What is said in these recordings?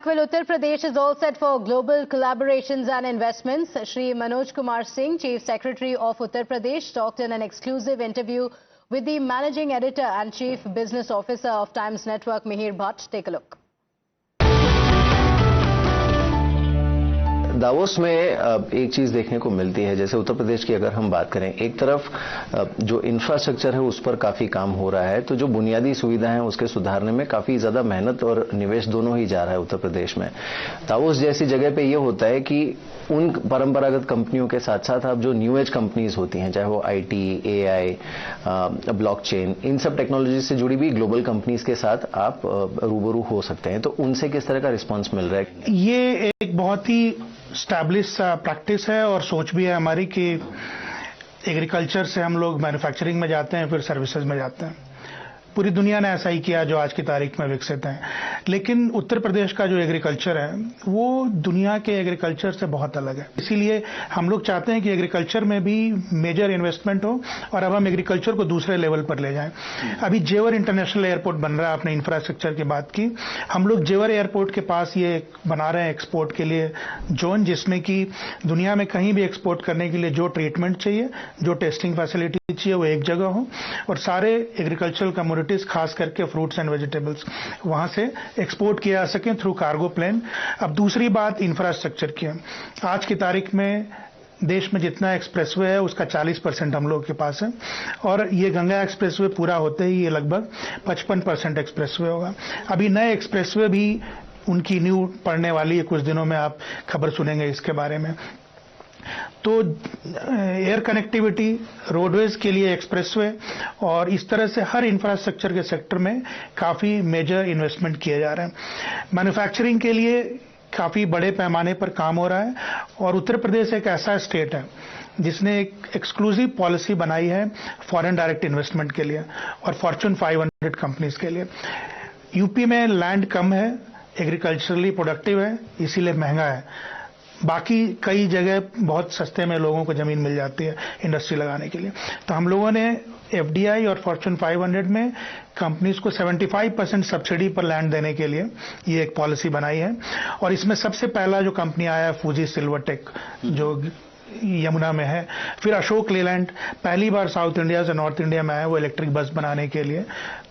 Well, Uttar Pradesh is all set for global collaborations and investments. Shri Manoj Kumar Singh, Chief Secretary of Uttar Pradesh, talked in an exclusive interview with the Managing Editor and Chief Business Officer of Times Network, Mihir Bhatt. Take a look. Davos में एक चीज देखने को मिलती है, जैसे उत्तर प्रदेश की अगर हम बात करें, एक तरफ जो इंफ्रास्ट्रक्चर है उस पर काफी काम हो रहा है, तो जो बुनियादी सुविधाएं हैं उसके सुधारने में काफी ज्यादा मेहनत और निवेश दोनों ही जा रहा है उत्तर प्रदेश में। दावोस जैसी जगह पे ये होता है कि उन परंपरागत कंपनियों के साथ साथ अब जो न्यू एज कंपनीज होती हैं, चाहे वो आईटी, एआई, ब्लॉकचेन, इन सब टेक्नोलॉजी से जुड़ी भी ग्लोबल कंपनीज के साथ आप रूबरू हो सकते हैं। तो उनसे किस तरह का रिस्पॉन्स मिल रहा है? ये एक बहुत ही स्टैब्लिश प्रैक्टिस है और सोच भी है हमारी कि एग्रीकल्चर से हम लोग मैन्युफैक्चरिंग में जाते हैं, फिर सर्विसेज में जाते हैं। पूरी दुनिया ने ऐसा ही किया जो आज की तारीख में विकसित है। लेकिन उत्तर प्रदेश का जो एग्रीकल्चर है वो दुनिया के एग्रीकल्चर से बहुत अलग है। इसीलिए हम लोग चाहते हैं कि एग्रीकल्चर में भी मेजर इन्वेस्टमेंट हो और अब हम एग्रीकल्चर को दूसरे लेवल पर ले जाएं। अभी जेवर इंटरनेशनल एयरपोर्ट बन रहा है, आपने इंफ्रास्ट्रक्चर की बात की। हम लोग जेवर एयरपोर्ट के पास ये बना रहे हैं एक्सपोर्ट के लिए जोन, जिसमें कि दुनिया में कहीं भी एक्सपोर्ट करने के लिए जो ट्रीटमेंट चाहिए, जो टेस्टिंग फैसिलिटी चाहिए, वो एक जगह हो और सारे एग्रीकल्चरल कमोडिटीज, खास करके फ्रूट्स एंड वेजिटेबल्स, वहां से एक्सपोर्ट किया जा सके थ्रू कार्गो प्लेन। अब दूसरी बात इंफ्रास्ट्रक्चर की है। आज की तारीख में देश में जितना एक्सप्रेसवे है उसका 40% हम लोग के पास है और ये गंगा एक्सप्रेसवे पूरा होते ही ये लगभग 55% एक्सप्रेसवे होगा। अभी नए एक्सप्रेसवे भी उनकी नींव पड़ने वाली है, कुछ दिनों में आप खबर सुनेंगे इसके बारे में। तो एयर कनेक्टिविटी, रोडवेज के लिए एक्सप्रेसवे और इस तरह से हर इंफ्रास्ट्रक्चर के सेक्टर में काफी मेजर इन्वेस्टमेंट किए जा रहे हैं। मैन्युफैक्चरिंग के लिए काफी बड़े पैमाने पर काम हो रहा है और उत्तर प्रदेश एक ऐसा स्टेट है जिसने एक एक्सक्लूसिव पॉलिसी बनाई है फॉरेन डायरेक्ट इन्वेस्टमेंट के लिए और फॉर्च्यून 500 कंपनीज के लिए। यूपी में लैंड कम है, एग्रीकल्चरली प्रोडक्टिव है, इसीलिए महंगा है। बाकी कई जगह बहुत सस्ते में लोगों को जमीन मिल जाती है इंडस्ट्री लगाने के लिए। तो हम लोगों ने एफडीआई और फॉर्च्यून 500 में कंपनीज को 75% सब्सिडी पर लैंड देने के लिए ये एक पॉलिसी बनाई है। और इसमें सबसे पहला जो कंपनी आया है फूजी सिल्वरटेक, जो यमुना में है। फिर अशोक लेलैंड पहली बार साउथ इंडिया से नॉर्थ इंडिया में आया, वो इलेक्ट्रिक बस बनाने के लिए।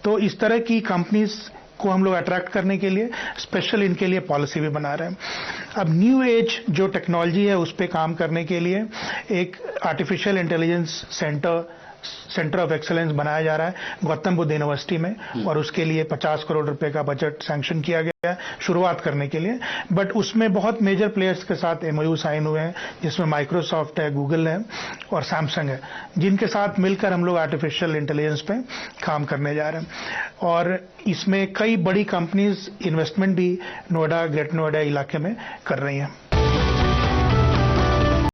तो इस तरह की कंपनीज को हम लोग अट्रैक्ट करने के लिए स्पेशल इनके लिए पॉलिसी भी बना रहे हैं। अब न्यू एज जो टेक्नोलॉजी है उस पे काम करने के लिए एक artificial intelligence centre of excellence बनाया जा रहा है गौतम बुद्ध यूनिवर्सिटी में और उसके लिए 50 करोड़ रुपए का बजट सैंक्शन किया गया है शुरुआत करने के लिए। बट उसमें बहुत मेजर प्लेयर्स के साथ एमओयू साइन हुए हैं, जिसमें माइक्रोसॉफ्ट है, गूगल है और सैमसंग है, जिनके साथ मिलकर हम लोग आर्टिफिशियल इंटेलिजेंस पे काम करने जा रहे हैं। और इसमें कई बड़ी कंपनीज इन्वेस्टमेंट भी नोएडा, ग्रेटर नोएडा इलाके में कर रही हैं।